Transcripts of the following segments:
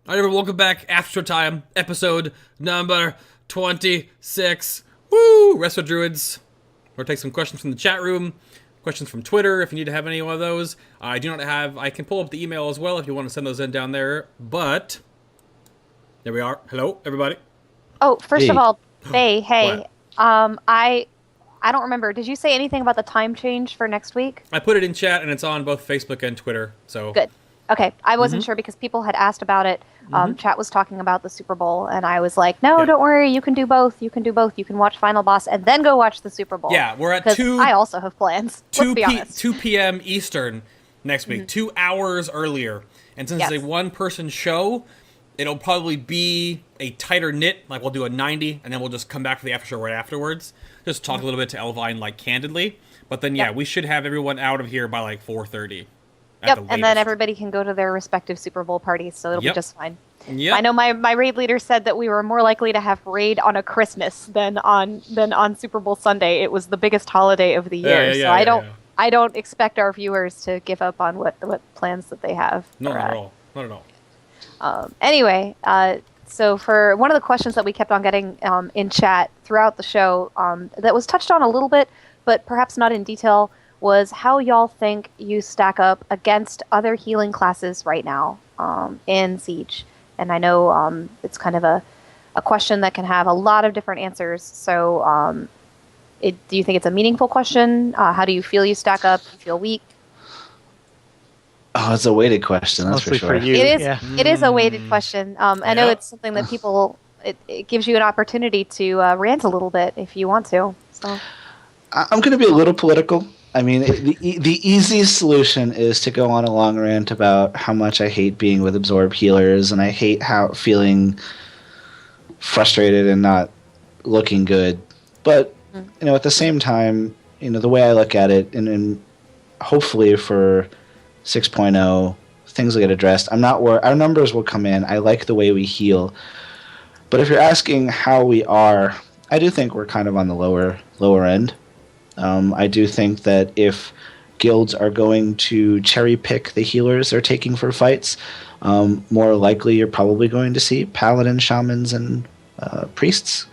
All right, everyone, welcome back. After Time, episode number 26. Woo! Resto Druids. We're going to take some questions from the chat room, questions from Twitter, if you need to have any one of those. I can pull up the email as well if you want to send those in down there, but there we are. Hello, everybody. Oh, first of Hey. all, Faye, hey, What? I don't remember. Did you say anything about the time change for next week? I put it in chat, and it's on both Facebook and Twitter, so... Good. Okay, I wasn't sure because people had asked about it. Chat was talking about the Super Bowl, and I was like, no, Yeah. don't worry, you can do both. You can do both. You can watch Final Boss and then go watch the Super Bowl. Yeah, we're at 'Cause 2... I also have plans. Let's be honest. 2 p.m. Eastern next week, 2 hours earlier. And since it's Yes. a one-person show, it'll probably be a tighter knit. Like, we'll do a 90, and then we'll just come back for the after show right afterwards. Just talk a little bit to Elvine, like, candidly. But then, yeah, Yep. we should have everyone out of here by, like, 4:30. Yep, and then everybody can go to their respective Super Bowl parties, so it'll Yep. be just fine. Yep. I know my raid leader said that we were more likely to have raid on a Christmas than on Super Bowl Sunday. It was the biggest holiday of the year, I don't expect our viewers to give up on what plans that they have. No, for, not at all. Not at all. Anyway, so for one of the questions that we kept on getting in chat throughout the show, that was touched on a little bit, but perhaps not in detail, was how y'all think you stack up against other healing classes right now in Siege. And I know it's kind of a question that can have a lot of different answers. So do you think it's a meaningful question? How do you feel you stack up? Do you feel weak? Oh, it's a weighted question, that's Mostly for sure. for you. It is. Yeah. It is a weighted question. I know Yeah. it's something that people. It gives you an opportunity to rant a little bit if you want to. So I'm going to be a little political. I mean, the easiest solution is to go on a long rant about how much I hate being with absorb healers, and I hate feeling frustrated and not looking good. But at the same time, the way I look at it, and hopefully for 6.0, things will get addressed. I'm not worried. Our numbers will come in. I like the way we heal. But if you're asking how we are, I do think we're kind of on the lower end. I do think that if guilds are going to cherry pick the healers they're taking for fights, more likely you're probably going to see paladins, shamans, and priests.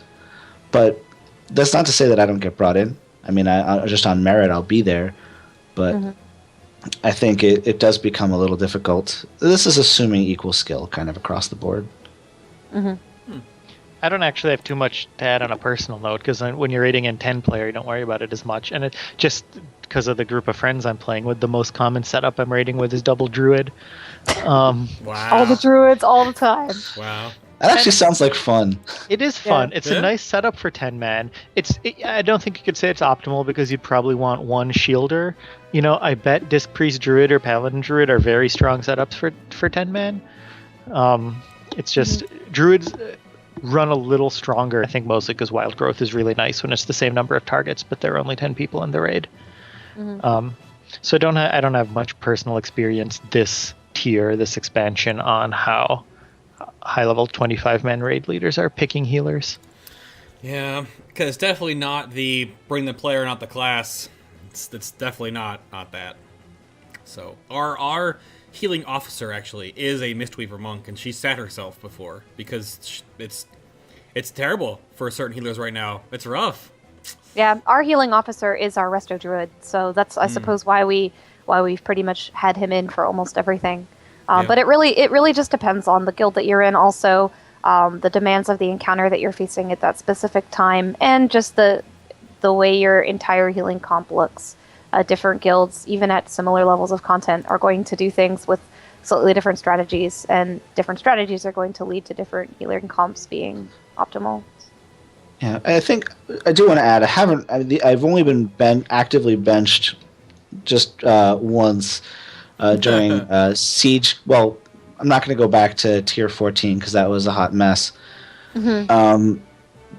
But that's not to say that I don't get brought in. I mean, I just on merit, I'll be there. But I think it does become a little difficult. This is assuming equal skill kind of across the board. I don't actually have too much to add on a personal note, because when you're raiding in 10 player, you don't worry about it as much. And it just because of the group of friends I'm playing with, the most common setup I'm raiding with is double druid. Wow. all the druids all the time. Wow. That actually sounds like fun. It is fun. Yeah. It's Yeah. a nice setup for 10 man. I don't think you could say it's optimal, because you'd probably want one shielder. I bet Disc Priest Druid or Paladin Druid are very strong setups for 10 man. It's just Druids run a little stronger, I think, mostly because Wild Growth is really nice when it's the same number of targets, but there are only 10 people in the raid. So I don't have much personal experience this expansion on how high-level 25-man raid leaders are picking healers. Yeah, because it's definitely not the bring the player, not the class. It's definitely not that. So our healing officer actually is a Mistweaver monk, and she sat herself before because it's terrible for certain healers right now. It's rough. Yeah, our healing officer is our Resto Druid, so that's I suppose why we've pretty much had him in for almost everything. Yeah. But it really just depends on the guild that you're in, also the demands of the encounter that you're facing at that specific time, and just the way your entire healing comp looks. Different guilds, even at similar levels of content, are going to do things with slightly different strategies, and different strategies are going to lead to different healing comps being optimal. Yeah, I think I do want to add. I've only been actively benched just once during Siege. Well, I'm not going to go back to tier 14 because that was a hot mess.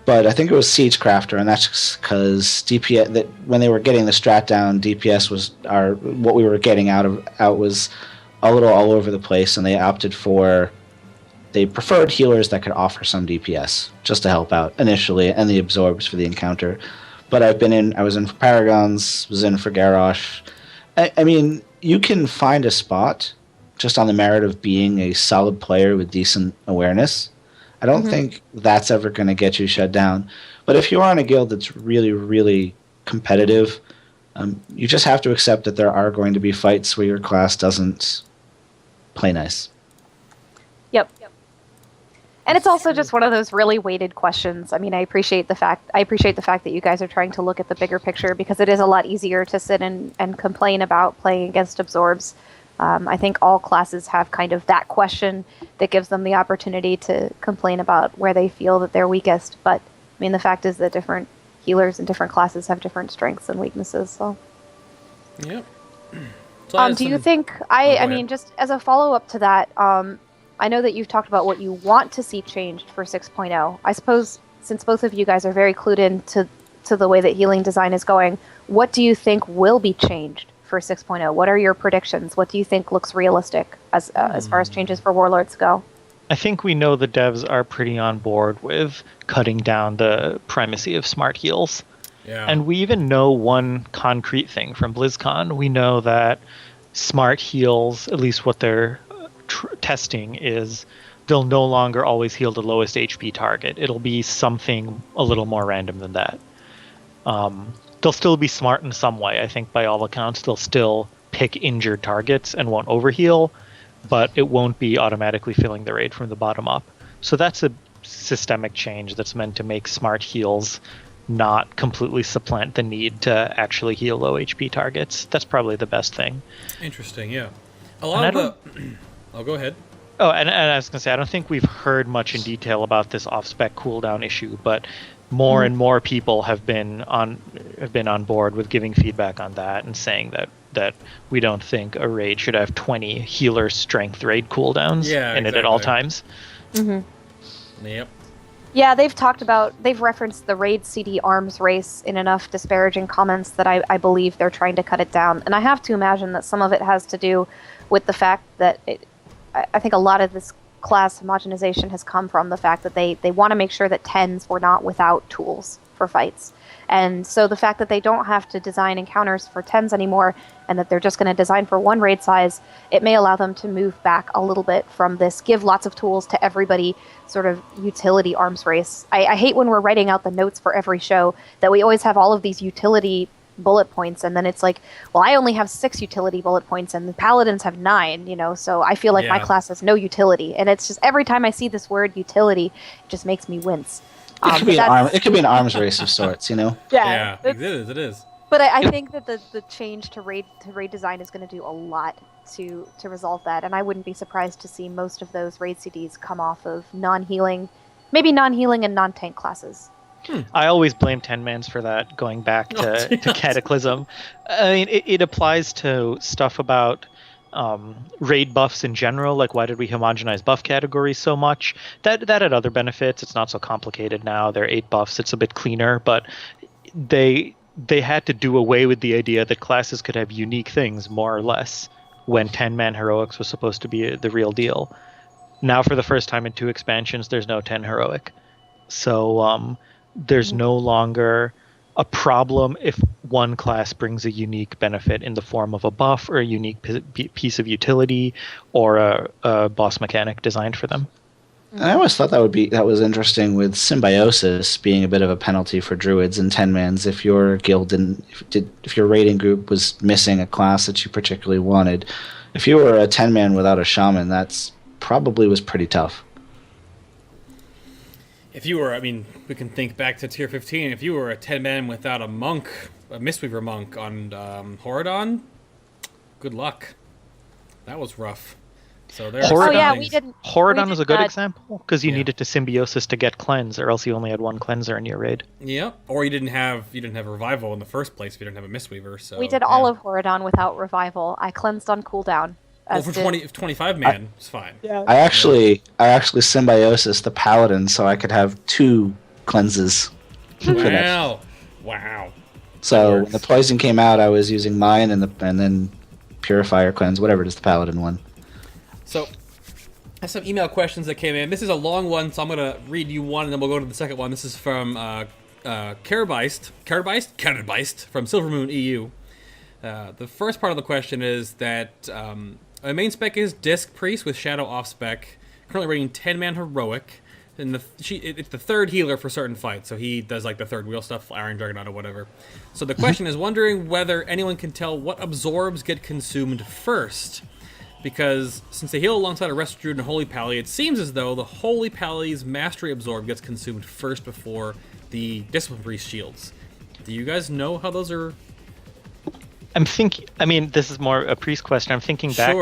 But I think it was Siege Crafter, and that's just because DPS. That when they were getting the strat down, DPS was what we were getting out was a little all over the place, and they opted for. They preferred healers that could offer some DPS just to help out initially, and the absorbs for the encounter. But I was in for Paragons, was in for Garrosh. I mean, you can find a spot just on the merit of being a solid player with decent awareness, I don't think that's ever going to get you shut down. But if you are in a guild that's really, really competitive, you just have to accept that there are going to be fights where your class doesn't play nice. Yep. And it's also just one of those really weighted questions. I mean, I appreciate the fact that you guys are trying to look at the bigger picture, because it is a lot easier to sit and complain about playing against absorbs. I think all classes have kind of that question that gives them the opportunity to complain about where they feel that they're weakest. But I mean, the fact is that different healers and different classes have different strengths and weaknesses. So. Yep. Do you think I mean, just as a follow-up to that, I know that you've talked about what you want to see changed for 6.0. I suppose since both of you guys are very clued in to the way that healing design is going, what do you think will be changed for 6.0? What are your predictions? What do you think looks realistic as far as changes for warlords go? I think we know the devs are pretty on board with cutting down the primacy of smart heals. Yeah. And we even know one concrete thing from BlizzCon. We know that smart heals, at least what they're testing, is they'll no longer always heal the lowest HP target. It'll be something a little more random than that. They'll still be smart in some way. I think by all accounts, they'll still pick injured targets and won't overheal, but it won't be automatically filling the raid from the bottom up. So that's a systemic change that's meant to make smart heals not completely supplant the need to actually heal low HP targets. That's probably the best thing. Interesting, yeah. A lot of the... Oh, go ahead. Oh, and I was going to say, I don't think we've heard much in detail about this off-spec cooldown issue, but more and more people have been on board with giving feedback on that and saying that we don't think a raid should have 20 healer strength raid cooldowns it at all times. Mm-hmm. Yep. Yeah, they've referenced the raid CD arms race in enough disparaging comments that I believe they're trying to cut it down. And I have to imagine that some of it has to do with the fact that I think a lot of this class homogenization has come from the fact that they want to make sure that 10s were not without tools for fights. And so the fact that they don't have to design encounters for 10s anymore, and that they're just going to design for one raid size, it may allow them to move back a little bit from this give lots of tools to everybody sort of utility arms race. I hate when we're writing out the notes for every show that we always have all of these utility bullet points, and then it's like, well, I only have 6 utility bullet points and the paladins have 9, so I feel like my class has no utility. And it's just every time I see this word utility, it just makes me wince. It could be an arms race of sorts, Yeah, it is. But I think that the change to raid design is going to do a lot to resolve that, and I wouldn't be surprised to see most of those raid CDs come off of non-healing and non-tank classes. I always blame 10-mans for that, going back to Cataclysm. I mean, it applies to stuff about raid buffs in general, like why did we homogenize buff categories so much? That had other benefits. It's not so complicated now. There are 8 buffs. It's a bit cleaner, but they had to do away with the idea that classes could have unique things, more or less, when 10-man heroics was supposed to be the real deal. Now, for the first time in 2 expansions, there's no 10 heroic. So there's no longer a problem if one class brings a unique benefit in the form of a buff or a unique piece of utility or a boss mechanic designed for them. And I always thought that was interesting, with symbiosis being a bit of a penalty for druids and 10-mans if your guild if your raiding group was missing a class that you particularly wanted. If you were a 10-man without a shaman, that's probably was pretty tough. If you were, we can think back to Tier 15. If you were a 10-man without a monk, a Mistweaver monk on Horadon, good luck. That was rough. So there. Horadon was a good example because you needed to symbiosis to get cleanse, or else you only had one cleanser in your raid. Yep. Or you didn't have revival in the first place if you didn't have a Mistweaver. So we did all of Horadon without revival. I cleansed on cooldown. Well, for 25 man, it's fine. Yeah. I actually symbiosis the paladin so I could have 2 cleanses. Wow. So when the poison came out, I was using mine and then purifier cleanse, whatever it is, the paladin one. So I have some email questions that came in. This is a long one, so I'm gonna read you one and then we'll go to the second one. This is from Karabeist from Silvermoon EU. The first part of the question is that My main spec is Disc Priest with Shadow off spec. Currently rating 10-man heroic. And it's the third healer for certain fights, so he does like the third wheel stuff, Iron Juggernaut or whatever. So the question is wondering whether anyone can tell what absorbs get consumed first. Because since they heal alongside a Resto Druid and Holy Pally, it seems as though the Holy Pally's Mastery Absorb gets consumed first before the Discipline Priest shields. Do you guys know how those are? This is more a priest question. I'm thinking back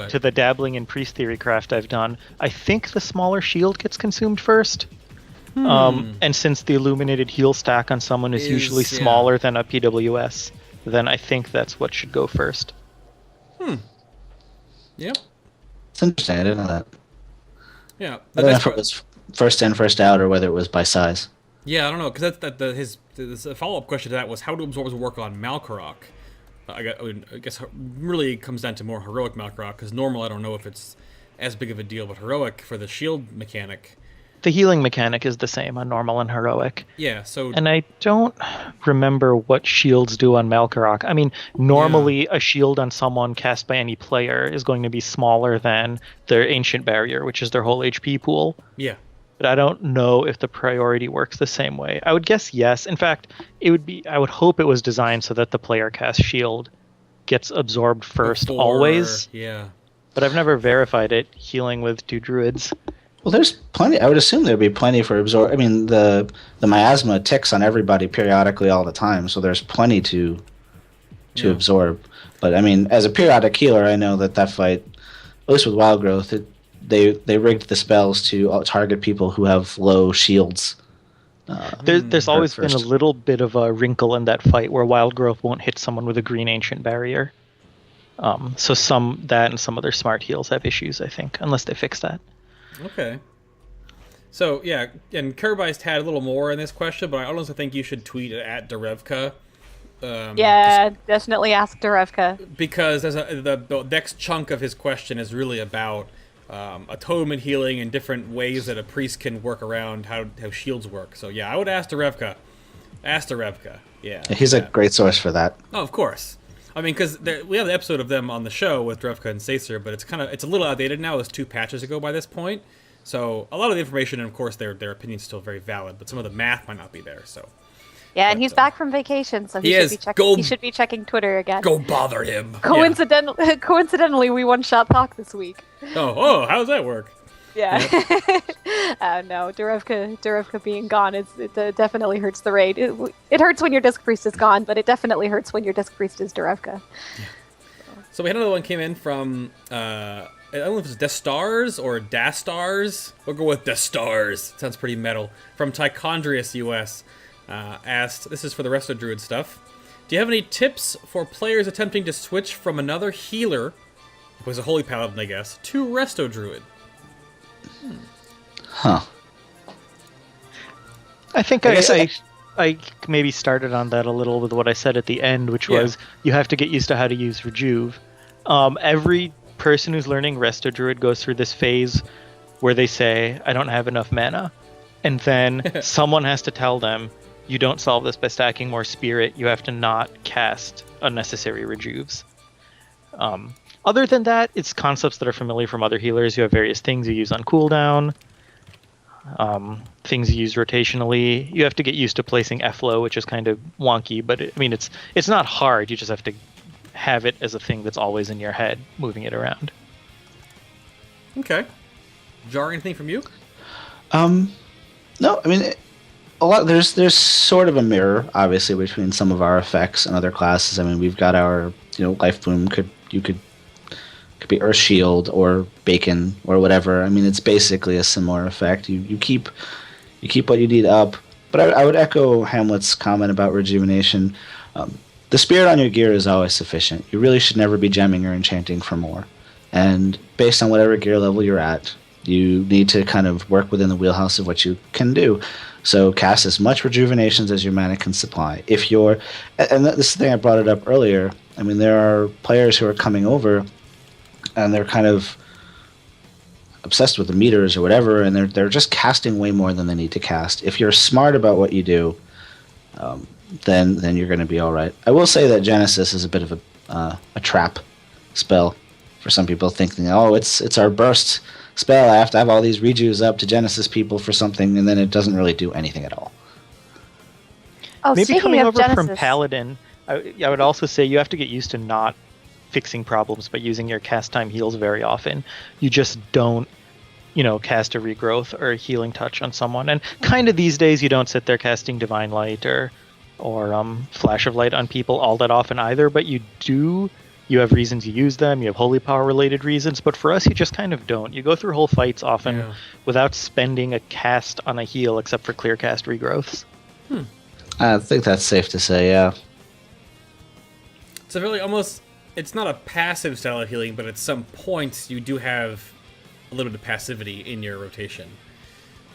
to the dabbling in priest theory craft I've done. I think the smaller shield gets consumed first. And since the illuminated heal stack on someone is usually smaller than a PWS, then I think that's what should go first. Yep. It's interesting. I didn't know that. Yeah. I don't know if it was first in, first out, or whether it was by size. Yeah, I don't know, because his follow-up question to that was how do absorbs work on Malkarok? I guess really it comes down to more heroic Malkarok, because normal I don't know if it's as big of a deal, but heroic for the shield mechanic. The healing mechanic is the same on normal and heroic. Yeah, so... And I don't remember what shields do on Malkarok. I mean, normally a shield on someone cast by any player is going to be smaller than their Ancient Barrier, which is their whole HP pool. Yeah. But I don't know if the priority works the same way. I would guess yes. In fact, I would hope it was designed so that the player cast shield gets absorbed first always. Yeah. But I've never verified it healing with 2 druids. Well, there's plenty. I would assume there'd be plenty for absorb. I mean, the miasma ticks on everybody periodically all the time, so there's plenty to absorb. But I mean, as a periodic healer, I know that fight, at least with Wild Growth, they rigged the spells to target people who have low shields. There's always been a little bit of a wrinkle in that fight where Wild Growth won't hit someone with a green Ancient Barrier. So that and some other smart heals have issues, I think, unless they fix that. Okay. So, yeah, and Kerbeist had a little more in this question, but I honestly think you should tweet at Derevka. Definitely ask Derevka. Because the next chunk of his question is really about atonement healing and different ways that a priest can work around how shields work. So, yeah, I would ask Derevka. Ask Derevka. Yeah. He's a great source for that. Oh, of course. I mean, because we have the episode of them on the show with Drevka and Sacer, but it's a little outdated now. It was 2 patches ago by this point. So a lot of the information, and of course, their opinion's still very valid, but some of the math might not be there. So. Yeah, and he's back from vacation, so he should be checking Twitter again. Go bother him. Coincidentally, we one-shot talk this week. Oh, how does that work? Yeah. No, Derevka being gone, it definitely hurts the raid. It hurts when your Disc Priest is gone, but it definitely hurts when your Disc Priest is Derevka. Yeah. So we had another one came in from, I don't know if it's Destars or Dastars. We'll go with Destars. Sounds pretty metal. From Tichondrius US. Asked, this is for the Resto Druid stuff. Do you have any tips for players attempting to switch from another healer, who was a Holy Paladin, I guess, to Resto Druid? Huh. I think I maybe started on that a little with what I said at the end, which was you have to get used to how to use Rejuve. Every person who's learning Resto Druid goes through this phase where they say, I don't have enough mana. And then someone has to tell them, you don't solve this by stacking more spirit. You have to not cast unnecessary Rejuves. Other than that, it's concepts that are familiar from other healers. You have various things you use on cooldown, things you use rotationally. You have to get used to placing Efflow, which is kind of wonky, but it's not hard. You just have to have it as a thing that's always in your head, moving it around. Okay. Jar, anything from you? No, I mean, a lot. There's sort of a mirror, obviously, between some of our effects and other classes. I mean, we've got our, Life Bloom could be Earth Shield or Bacon or whatever. I mean, it's basically a similar effect. You keep what you need up. But I would echo Hamlet's comment about rejuvenation. The spirit on your gear is always sufficient. You really should never be gemming or enchanting for more. And based on whatever gear level you're at, you need to kind of work within the wheelhouse of what you can do. So cast as much rejuvenations as your mana can supply. This is the thing I brought it up earlier. I mean, there are players who are coming over and they're kind of obsessed with the meters or whatever, and they're just casting way more than they need to cast. If you're smart about what you do, then you're going to be all right. I will say that Genesis is a bit of a trap spell. For some people thinking, oh, it's our burst spell. I have to have all these rejuves up to Genesis people for something, and then it doesn't really do anything at all. Oh, Maybe speaking coming of over Genesis, from Paladin, I would also say you have to get used to not fixing problems by using your cast time heals very often. You just don't, cast a regrowth or a healing touch on someone. And kind of these days, you don't sit there casting Divine Light or Flash of Light on people all that often either, but you do. You have reasons you use them, you have holy power related reasons, but for us you just kind of don't. You go through whole fights often without spending a cast on a heal except for clear cast regrowths. I think that's safe to say, yeah. So really almost, it's not a passive style of healing, but at some points you do have a little bit of passivity in your rotation.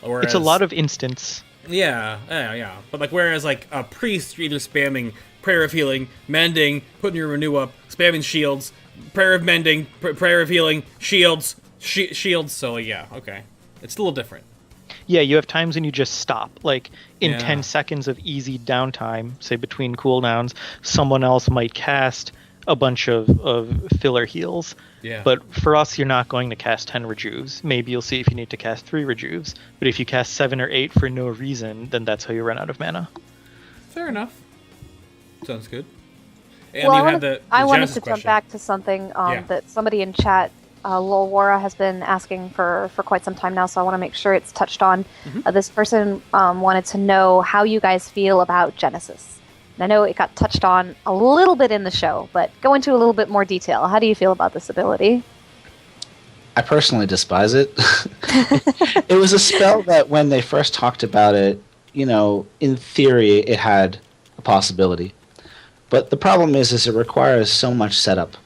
Whereas, it's a lot of instants. Yeah. But whereas a priest, you're either spamming Prayer of Healing, Mending, putting your Renew up, spamming Shields, Prayer of Mending, Prayer of Healing, Shields, Shields. So yeah, okay. It's a little different. Yeah, you have times when you just stop. In 10 seconds of easy downtime, say between cooldowns, someone else might cast a bunch of filler heals. Yeah. But for us, you're not going to cast 10 rejuves. Maybe you'll see if you need to cast 3 rejuves. But if you cast 7 or 8 for no reason, then that's how you run out of mana. Fair enough. Sounds good. And well, you have the I wanted Genesis to question. jump back to something that somebody in chat, Lol Wara, has been asking for quite some time now, so I want to make sure it's touched on. This person wanted to know how you guys feel about Genesis. And I know it got touched on a little bit in the show, but go into a little bit more detail. How do you feel about this ability? I personally despise it. It was a spell that when they first talked about it, in theory it had a possibility. But the problem is it requires so much setup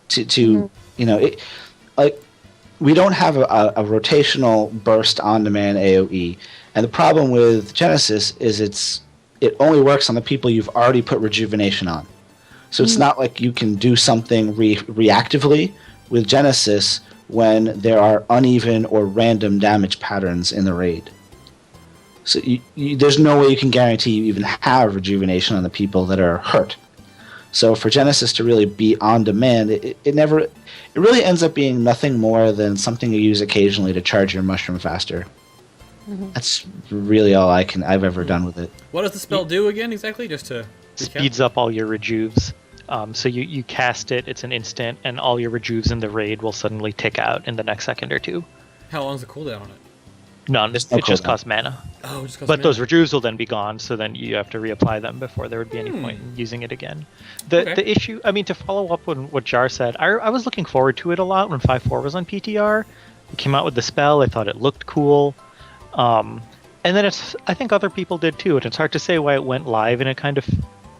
to we don't have a rotational burst on-demand AoE. And the problem with Genesis is it only works on the people you've already put Rejuvenation on. So it's not like you can do something reactively with Genesis when there are uneven or random damage patterns in the raid. So there's no way you can guarantee you even have Rejuvenation on the people that are hurt. So for Genesis to really be on demand, it really ends up being nothing more than something you use occasionally to charge your mushroom faster. That's really all I've ever done with it. What does the spell do again exactly? Just to recap? Speeds up all your rejuves. So you cast it, it's an instant, and all your rejuves in the raid will suddenly tick out in the next second or two. How long is the cooldown on it? None. There's no It just cooldown. costs mana. Oh, it just costs But mana. those rejuves will then be gone, so then you have to reapply them before there would be any point in using it again. The issue, to follow up on what Jar said, I was looking forward to it a lot when 5.4 was on PTR. It came out with the spell, I thought it looked cool. And then I think other people did too, and it's hard to say why it went live, and it kind of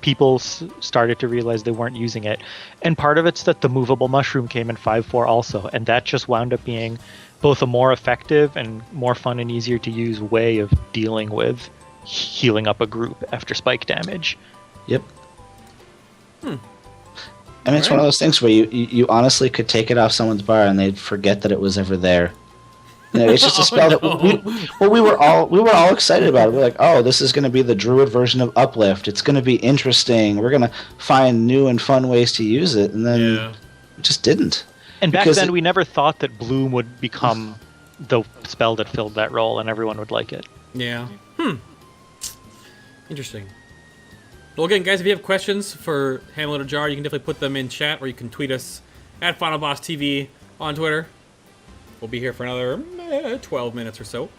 people started to realize they weren't using it. And part of it's that the movable mushroom came in 5.4 also, and that just wound up being both a more effective and more fun and easier to use way of dealing with healing up a group after spike damage. Yep. It's one of those things where you honestly could take it off someone's bar and they'd forget that it was ever there. It's just a spell that we were all excited about it. We're like, oh, this is going to be the Druid version of Uplift. It's going to be interesting. We're going to find new and fun ways to use it, and then it just didn't. And back then, we never thought that Bloom would become the spell that filled that role, and everyone would like it. Yeah. Interesting. Well, again, guys, if you have questions for Hamlet or Jar, you can definitely put them in chat, or you can tweet us at FinalBossTV on Twitter. We'll be here for another 12 minutes or so.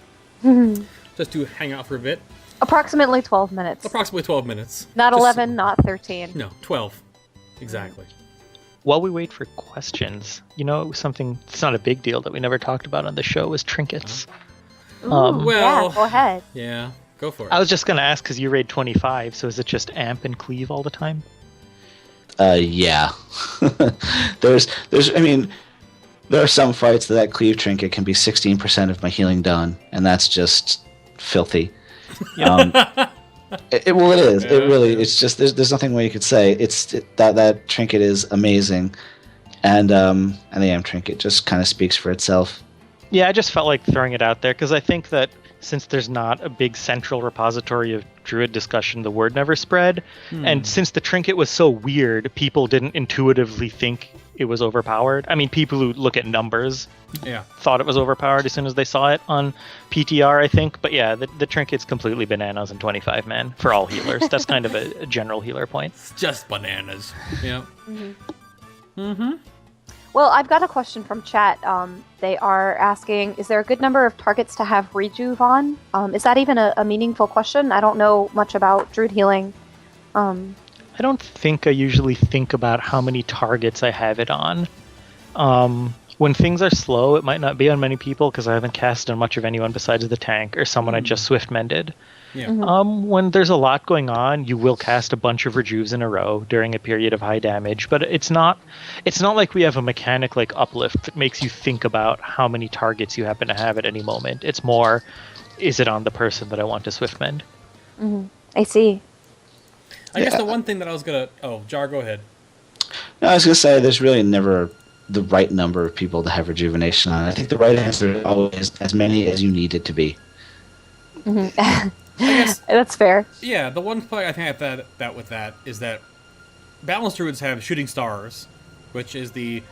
Just to hang out for a bit. Approximately 12 minutes. Approximately 12 minutes. Not Just 11, not 13. No, 12. Exactly. While we wait for questions, something that's not a big deal that we never talked about on the show is trinkets. Ooh, well, yeah, go ahead. Yeah, go for it. I was just going to ask, because you raid 25, so is it just amp and cleave all the time? Yeah. There are some fights that cleave trinket can be 16% of my healing done, and that's just filthy. It is. Yeah, It really. It's just there's nothing more you could say. That trinket is amazing, and the amp trinket just kind of speaks for itself. Yeah, I just felt like throwing it out there because I think that since there's not a big central repository of Druid discussion, the word never spread, and since the trinket was so weird, people didn't intuitively think it was overpowered. I mean, people who look at numbers thought it was overpowered as soon as they saw it on PTR, I think. But yeah, the trinket's completely bananas in 25 man for all healers. That's kind of a general healer point. It's just bananas. Yeah. Well, I've got a question from chat. They are asking, is there a good number of targets to have rejuve on? Is that even a meaningful question? I don't know much about Druid healing. I don't think I usually think about how many targets I have it on. When things are slow, it might not be on many people because I haven't cast on much of anyone besides the tank or someone I just swift mended. Yeah. When there's a lot going on, you will cast a bunch of rejuves in a row during a period of high damage, but it's not like we have a mechanic like Uplift that makes you think about how many targets you happen to have at any moment. It's more, is it on the person that I want to swift mend? I see. I guess the one thing that I was gonna... Oh, Jar, go ahead. No, I was going to say there's really never the right number of people to have rejuvenation on. I think the right answer is always as many as you need it to be. I guess, that's fair. Yeah, the one point I think I have that with that is that balanced druids have shooting stars, which is the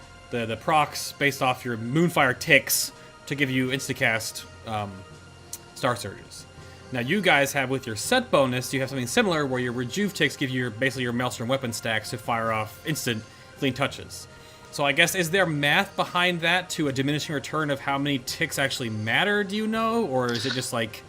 procs based off your moonfire ticks to give you instacast star surges. Now you guys have with your set bonus, you have something similar where your rejuve ticks give you basically your maelstrom weapon stacks to fire off instant clean touches. So I guess, is there math behind that to a diminishing return of how many ticks actually matter, do you know? Or is it just like...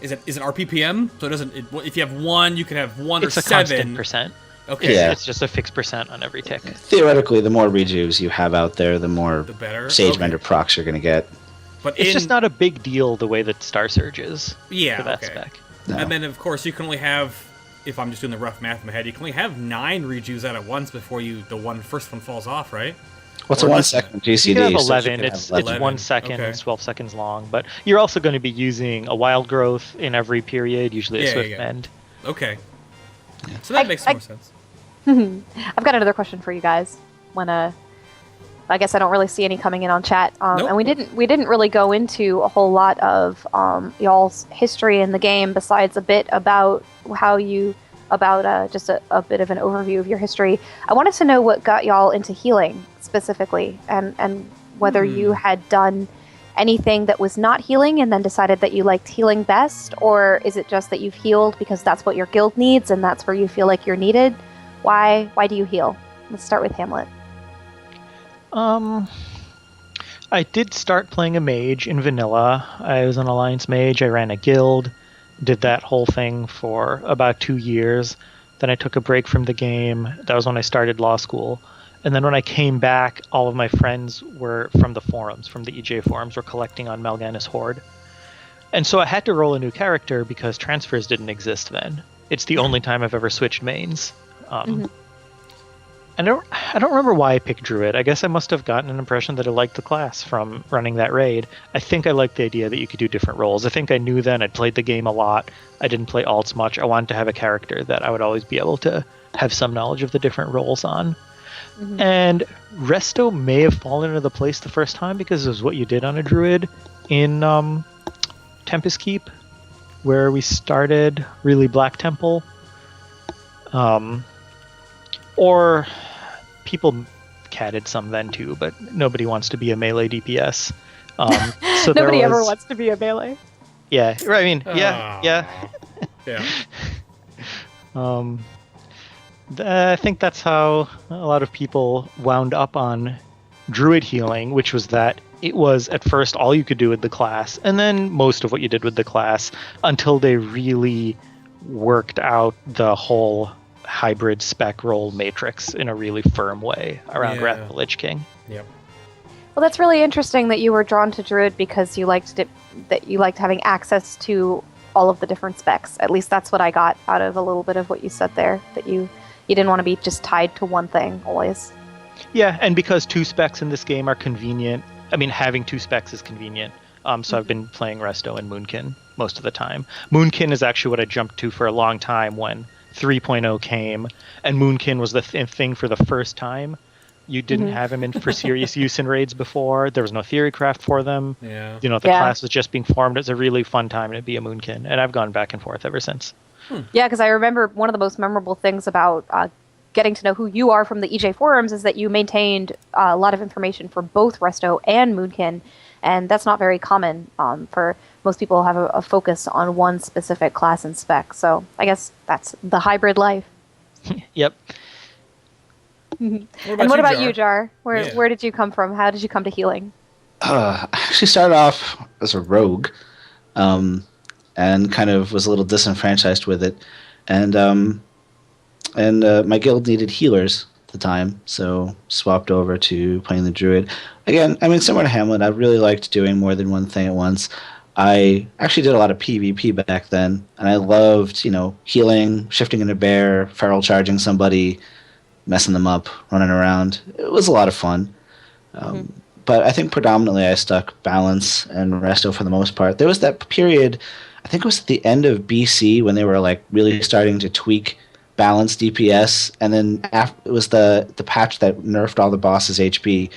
Is it RPPM? So it doesn't. If you have one, you can have one it's or seven. It's a constant percent. Okay. Yeah. It's just a fixed percent on every tick. Theoretically, the more rejuves you have out there, the more The better. Sage Mender procs you're going to get. But It's just not a big deal the way that Star Surge is for that okay. spec. No. And then, of course, you can only have, if I'm just doing the rough math in my head, you can only have 9 rejuves out at once before the first one falls off, right? What's a 1 second GCD? You can have So 11. you can It's have 11. 1 second, Okay. it's 12 seconds long. But you're also going to be using a wild growth in every period, usually a swift mend. Okay. So that makes more sense. I've got another question for you guys. I guess I don't really see any coming in on chat, Nope. and we didn't really go into a whole lot of y'all's history in the game besides a bit about just a bit of an overview of your history. I wanted to know what got y'all into healing specifically, and whether you had done anything that was not healing and then decided that you liked healing best, or is it just that you've healed because that's what your guild needs and that's where you feel like you're needed? Why do you heal? Let's start with Hamlet. I did start playing a mage in vanilla. I was an alliance mage. I ran a guild, did that whole thing for about 2 years. Then I took a break from the game. That was when I started law school. And then when I came back, all of my friends were from the forums, from the EJ forums, were collecting on Mal'Ganis Horde. And so I had to roll a new character because transfers didn't exist then. It's the only time I've ever switched mains. I don't remember why I picked Druid. I guess I must have gotten an impression that I liked the class from running that raid. I think I liked the idea that you could do different roles. I think I knew then. I'd played the game a lot. I didn't play alts much. I wanted to have a character that I would always be able to have some knowledge of the different roles on. And Resto may have fallen into the place the first time because it was what you did on a Druid in Tempest Keep, where we started really Black Temple. Or people catted some then too, but nobody wants to be a melee DPS. So Nobody ever wants to be a melee. Yeah, I mean, yeah. I think that's how a lot of people wound up on Druid healing, which was that it was at first all you could do with the class, and then most of what you did with the class until they really worked out the whole hybrid spec role matrix in a really firm way around Wrath of the Lich King. Yep. Well, that's really interesting that you were drawn to Druid because you liked it, that you liked having access to all of the different specs. At least that's what I got out of a little bit of what you said there, that you didn't want to be just tied to one thing always. Yeah, and because 2 specs in this game are convenient, I mean, having 2 specs is convenient. So I've been playing Resto and Moonkin most of the time. Moonkin is actually what I jumped to for a long time when 3.0 came, and Moonkin was the thing for the first time. You didn't have him in for serious use in raids before. There was no theorycraft for them. Yeah. The class was just being formed. It was a really fun time to be a Moonkin, and I've gone back and forth ever since. Yeah, because I remember one of the most memorable things about getting to know who you are from the EJ forums is that you maintained a lot of information for both Resto and Moonkin, and that's not very common for most people have a focus on one specific class and spec. So I guess that's the hybrid life. Yep. And what about you, Jar? Where did you come from? How did you come to healing? I actually started off as a rogue, and kind of was a little disenfranchised with it, and my guild needed healers at the time, so swapped over to playing the druid. Again, I mean, similar to Hamlet, I really liked doing more than one thing at once. I actually did a lot of PvP back then, and I loved, healing, shifting into bear, feral charging somebody, messing them up, running around. It was a lot of fun. But I think predominantly I stuck balance and resto for the most part. There was that period, I think it was at the end of BC when they were like really starting to tweak balance DPS, and then it was the patch that nerfed all the bosses' HP.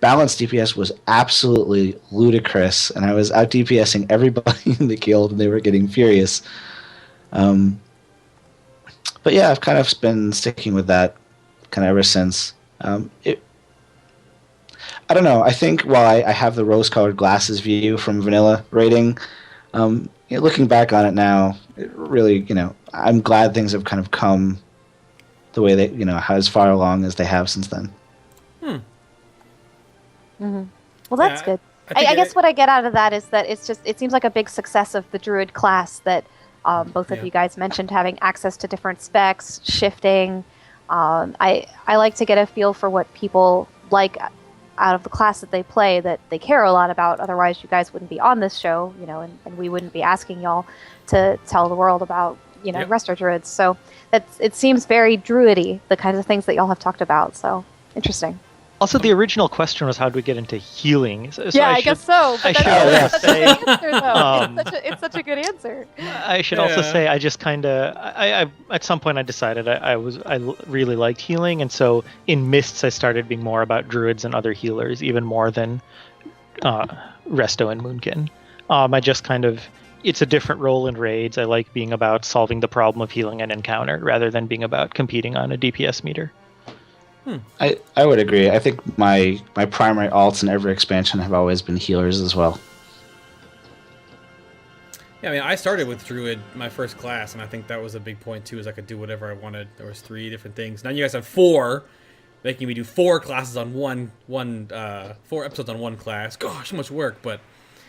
Balance DPS was absolutely ludicrous, and I was out DPSing everybody in the guild, and they were getting furious. But yeah, I've kind of been sticking with that kind of ever since. I don't know. I think while I have the rose-colored glasses view from vanilla rating, looking back on it now, it really, I'm glad things have kind of come the way they, as far along as they have since then. Well, that's good. I guess what I get out of that is that it seems like a big success of the druid class that both of you guys mentioned, having access to different specs, shifting. I like to get a feel for what people like out of the class that they play, that they care a lot about. Otherwise, you guys wouldn't be on this show, and we wouldn't be asking y'all to tell the world about, Resto Druids. So it seems very druidy, the kinds of things that y'all have talked about. So interesting. Also, the original question was how do we get into healing? So I guess so. But that's such a good answer, though. It's such a good answer. I should also say I just kind of at some point I decided I really liked healing, and so in Mists I started being more about druids and other healers, even more than Resto and Moonkin. I just kind of, it's a different role in raids. I like being about solving the problem of healing an encounter rather than being about competing on a DPS meter. I would agree. I think my primary alts in every expansion have always been healers as well. Yeah, I mean, I started with Druid, my first class, and I think that was a big point too, is I could do whatever I wanted. There was 3 different things. Now you guys have 4, making me do 4 classes on 4 episodes on one class. Gosh, so much work, but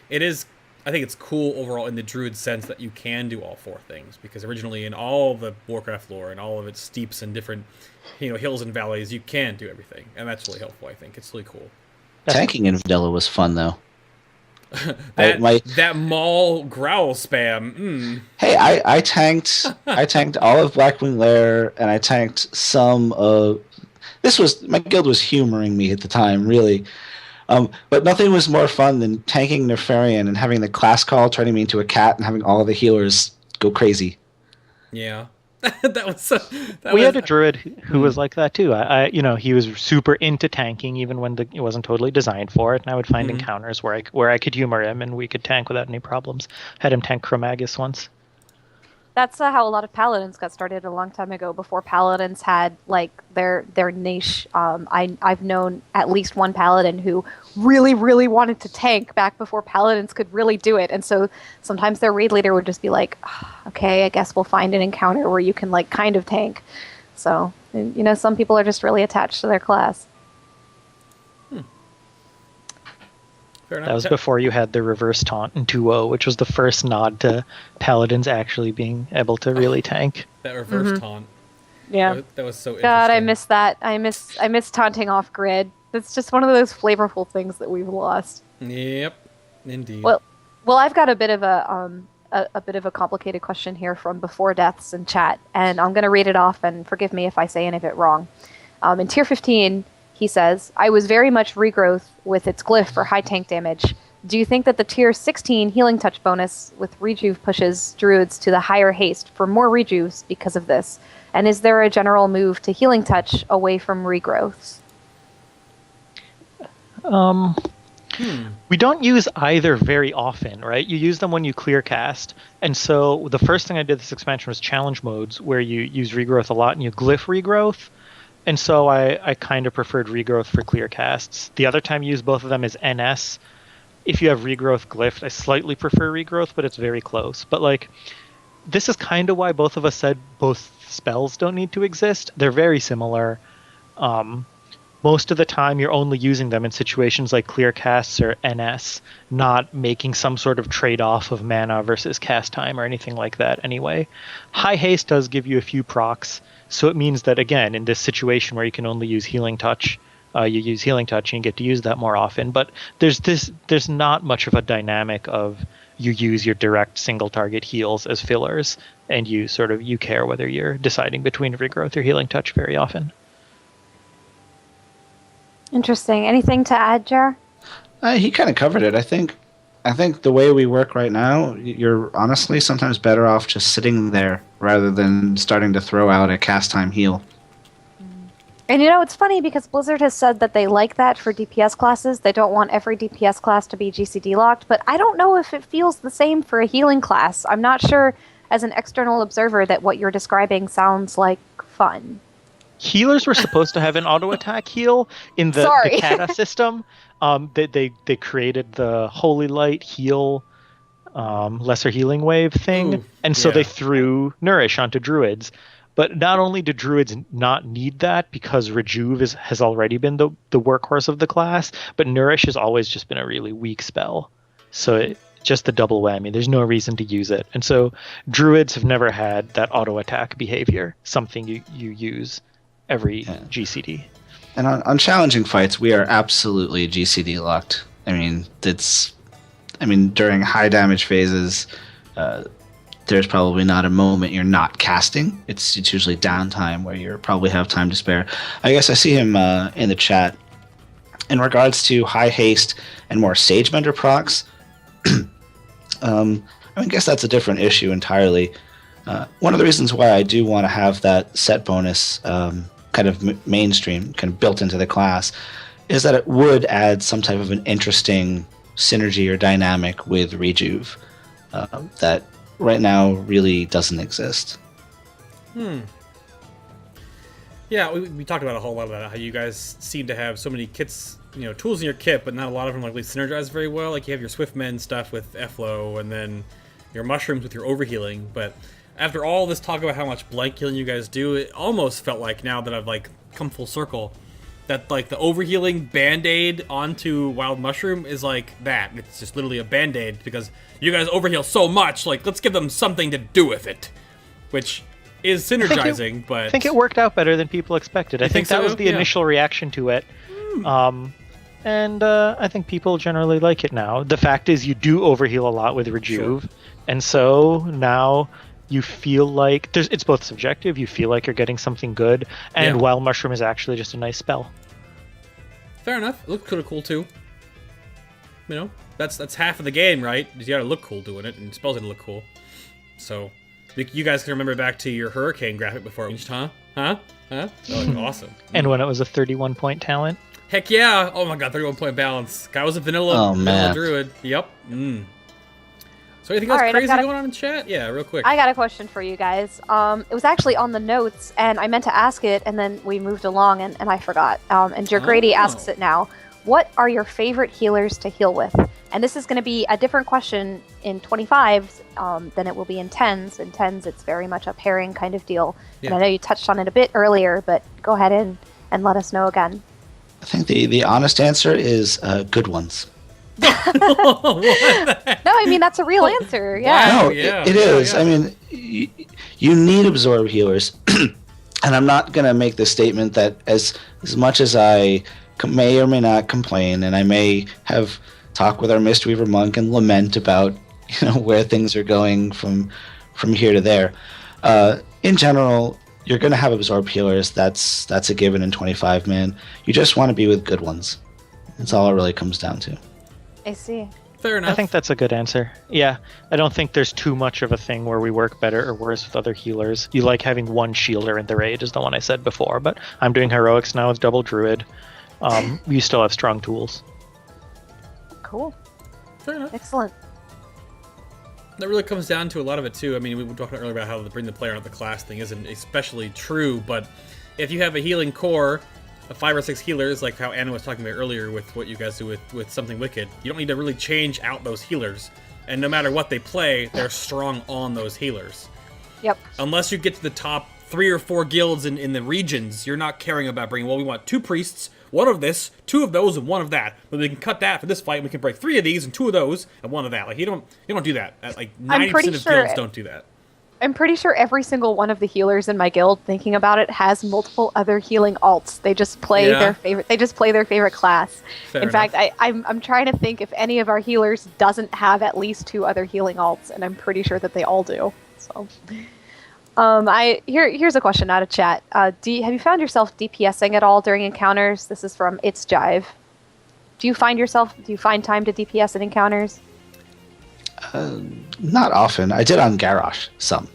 it is. I think it's cool overall in the Druid sense that you can do all 4 things, because originally in all the Warcraft lore and all of its steeps and different, hills and valleys, you can do everything, and that's really helpful. I think it's really cool. Tanking in Vanilla was fun though. that Maul growl spam. Hey, I tanked all of Blackwing Lair, and I tanked some of. My guild was humoring me at the time, really. But nothing was more fun than tanking Nefarian and having the class call turning me into a cat and having all of the healers go crazy. Yeah. We had a druid who was like that too. He was super into tanking even when it wasn't totally designed for it, and I would find encounters where I could humor him and we could tank without any problems. Had him tank Chromagus once. That's how a lot of paladins got started a long time ago. Before paladins had like their niche, I've known at least one paladin who really, really wanted to tank back before paladins could really do it. And so sometimes their raid leader would just be like, "Okay, I guess we'll find an encounter where you can like kind of tank." So some people are just really attached to their class. That was before you had the reverse taunt in 2.0, which was the first nod to paladins actually being able to really tank. That reverse taunt. Yeah. That was so interesting. God, I miss that. I miss taunting off grid. It's just one of those flavorful things that we've lost. Yep. Indeed. Well, I've got a bit of a complicated question here from Before Deaths in chat, and I'm going to read it off, and forgive me if I say any of it wrong. In tier 15, he says, I was very much regrowth with its glyph for high tank damage. Do you think that the tier 16 healing touch bonus with rejuve pushes druids to the higher haste for more rejuves because of this? And is there a general move to healing touch away from regrowths? We don't use either very often, right? You use them when you clear cast. And so the first thing I did this expansion was challenge modes, where you use regrowth a lot and you glyph regrowth. And so I kind of preferred regrowth for clear casts. The other time you use both of them is NS. If you have regrowth glyphed, I slightly prefer regrowth, but it's very close. But like, this is kind of why both of us said both spells don't need to exist. They're very similar. Most of the time you're only using them in situations like clear casts or NS, not making some sort of trade-off of mana versus cast time or anything like that anyway. High haste does give you a few procs, so it means that, again, in this situation where you can only use healing touch, you use healing touch and you get to use that more often. But there's not much of a dynamic of you use your direct single target heals as fillers, and you care whether you're deciding between regrowth or healing touch very often. Interesting. Anything to add, Jar? He kind of covered it. I think the way we work right now, you're honestly sometimes better off just sitting there rather than starting to throw out a cast time heal. And it's funny because Blizzard has said that they like that for DPS classes. They don't want every DPS class to be GCD locked, but I don't know if it feels the same for a healing class. I'm not sure, as an external observer, that what you're describing sounds like fun. Healers were supposed to have an auto attack heal in the kata system. They created the Holy Light heal, lesser healing wave thing, so they threw Nourish onto Druids. But not only do Druids not need that because Rejuve has already been the workhorse of the class, but Nourish has always just been a really weak spell. So just the double whammy. There's no reason to use it. And so Druids have never had that auto attack behavior, something you use every GCD. And on challenging fights, we are absolutely GCD locked. During high damage phases, there's probably not a moment you're not casting. It's usually downtime where you probably have time to spare. I guess I see him in the chat. In regards to high haste and more Sagemender procs, I guess that's a different issue entirely. One of the reasons why I do want to have that set bonus kind of mainstream, kind of built into the class, is that it would add some type of an interesting synergy or dynamic with Rejuve that right now really doesn't exist. Yeah, we talked about a whole lot of that, how you guys seem to have so many kits, tools in your kit, but not a lot of them really synergize very well. Like you have your Swiftmen stuff with Efflow, and then your mushrooms with your overhealing, but after all this talk about how much blank healing you guys do, it almost felt like, now that I've come full circle, that the overhealing band-aid onto Wild Mushroom is like that. It's just literally a band-aid because you guys overheal so much, let's give them something to do with it. Which is synergizing, but... I think it worked out better than people expected. I think that was the initial reaction to it. And I think people generally like it now. The fact is you do overheal a lot with Rejuve, and so now you feel like it's both subjective. You feel like you're getting something good, and Wild Mushroom is actually just a nice spell. Fair enough. It looked kind of cool too. That's half of the game, right? You gotta look cool doing it, and spells gotta look cool. So you guys can remember back to your Hurricane graphic before it changed, huh? That was awesome. And when it was a 31-point talent. Heck yeah! Oh my god, 31-point balance. Guy was a vanilla druid. Yep. So anything else crazy going on in chat? Yeah, real quick. I got a question for you guys. It was actually on the notes, and I meant to ask it, and then we moved along, and I forgot. And Jergrady asks it now. What are your favorite healers to heal with? And this is going to be a different question in 25s than it will be in 10s. In 10s, it's very much a pairing kind of deal. Yeah. And I know you touched on it a bit earlier, but go ahead and let us know again. I think the honest answer is good ones. No, I mean, that's a real answer. Yeah. No, it is. Yeah. You need absorb healers. And I'm not going to make the statement that as much as I may or may not complain, and I may have talk with our Mistweaver monk and lament about where things are going from here to there. In general, you're going to have absorb healers. That's a given in 25 man. You just want to be with good ones. That's all it really comes down to. I see. Fair enough. I think that's a good answer. Yeah, I don't think there's too much of a thing where we work better or worse with other healers. You like having one shielder in the raid is the one I said before, but I'm doing heroics now with double druid. You still have strong tools. Cool. Fair enough. Excellent. That really comes down to a lot of it too. We were talking earlier about how the bring the player out of the class thing isn't especially true, but if you have a healing core of 5 or 6 healers, like how Anna was talking about earlier with what you guys do with Something Wicked, you don't need to really change out those healers. And no matter what they play, they're strong on those healers. Yep. Unless you get to the top 3 or 4 guilds in the regions, you're not caring about bringing, well, we want 2 priests, 1 of this, 2 of those, and 1 of that. But we can cut that for this fight, and we can break 3 of these and 2 of those and 1 of that. Like, you don't do that. Like, 90% of guilds don't do that. I'm pretty sure every single one of the healers in my guild, thinking about it, has multiple other healing alts. They just play their favorite. They just play their favorite class. Fair in enough. fact, I'm trying to think if any of our healers doesn't have at least 2 other healing alts, and I'm pretty sure that they all do. So, here's a question out of chat. Have you found yourself DPSing at all during encounters? This is from It's Jive. Do you find time to DPS in encounters? Not often. I did on Garrosh some.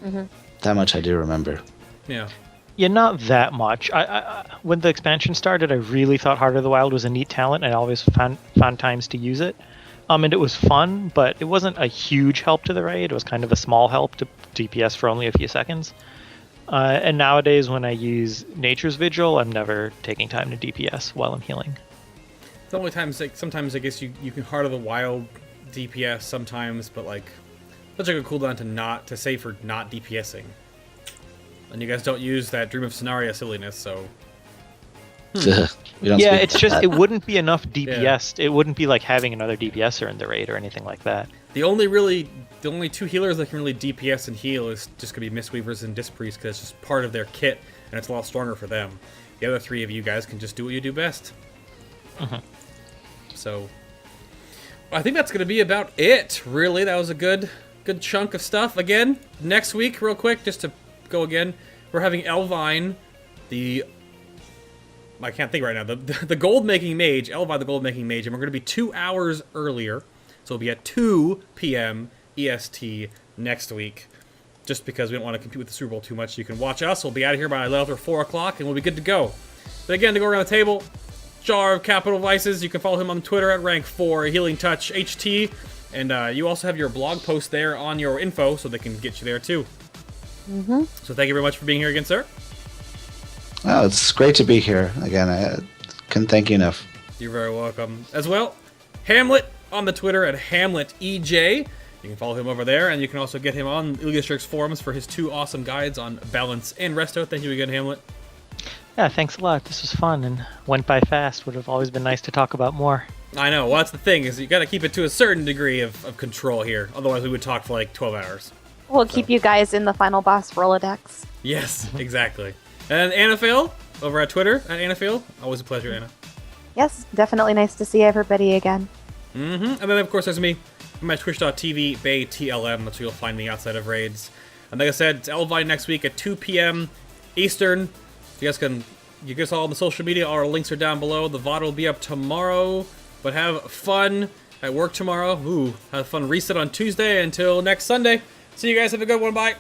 Mm-hmm. That much I do remember. Yeah. Yeah, not that much. I when the expansion started, I really thought Heart of the Wild was a neat talent, and I always found times to use it. And it was fun, but it wasn't a huge help to the raid. It was kind of a small help to DPS for only a few seconds. And nowadays, when I use Nature's Vigil, I'm never taking time to DPS while I'm healing. The only times, like, sometimes I guess you can Heart of the Wild DPS sometimes, but like such a good cooldown to save for not DPSing. And you guys don't use that Dream of Scenario silliness, so We don't Yeah, speak it's about just that. it wouldn't be enough DPS. It wouldn't be like having another DPSer in the raid or anything like that. the only 2 healers that can really DPS and heal is just gonna be Mistweavers and Disc Priest, because it's just part of their kit and it's a lot stronger for them. The other 3 of you guys can just do what you do best. So I think that's going to be about it, really. That was a good chunk of stuff. Again, next week, real quick, just to go again, we're having Elvine, I can't think right now, the gold-making mage, Elvine the gold-making mage, and we're going to be 2 hours earlier, so it'll be at 2 p.m. EST next week, just because we don't want to compete with the Super Bowl too much. You can watch us. We'll be out of here by a little after 4 o'clock, and we'll be good to go. But again, to go around the table, Jar of Capital Vices. You can follow him on Twitter at rank4 Healing Touch HT, and you also have your blog post there on your info, so they can get you there too. So thank you very much for being here again, sir. Oh, it's great to be here again. I couldn't thank you enough. You're very welcome. As well, Hamlet on the Twitter at HamletEJ. You can follow him over there, and you can also get him on Elitist forums for his 2 awesome guides on balance and resto. Thank you again, Hamlet. Yeah, thanks a lot. This was fun and went by fast. Would have always been nice to talk about more. I know. Well, that's the thing, is you got to keep it to a certain degree of control here. Otherwise, we would talk for like 12 hours. We'll keep you guys in the Final Boss Rolodex. Yes, exactly. And Anna Phil over at Twitter at Anna Phil. Always a pleasure, Anna. Yes, definitely nice to see everybody again. And then, of course, there's me. I'm at twitch.tv, BayTLM. That's where you'll find me outside of raids. And like I said, it's Elvine next week at 2 p.m. Eastern. You guys all on the social media. Our links are down below. The VOD will be up tomorrow. But have fun at work tomorrow. Ooh, have fun reset on Tuesday until next Sunday. See you guys. Have a good one. Bye.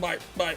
Bye. Bye.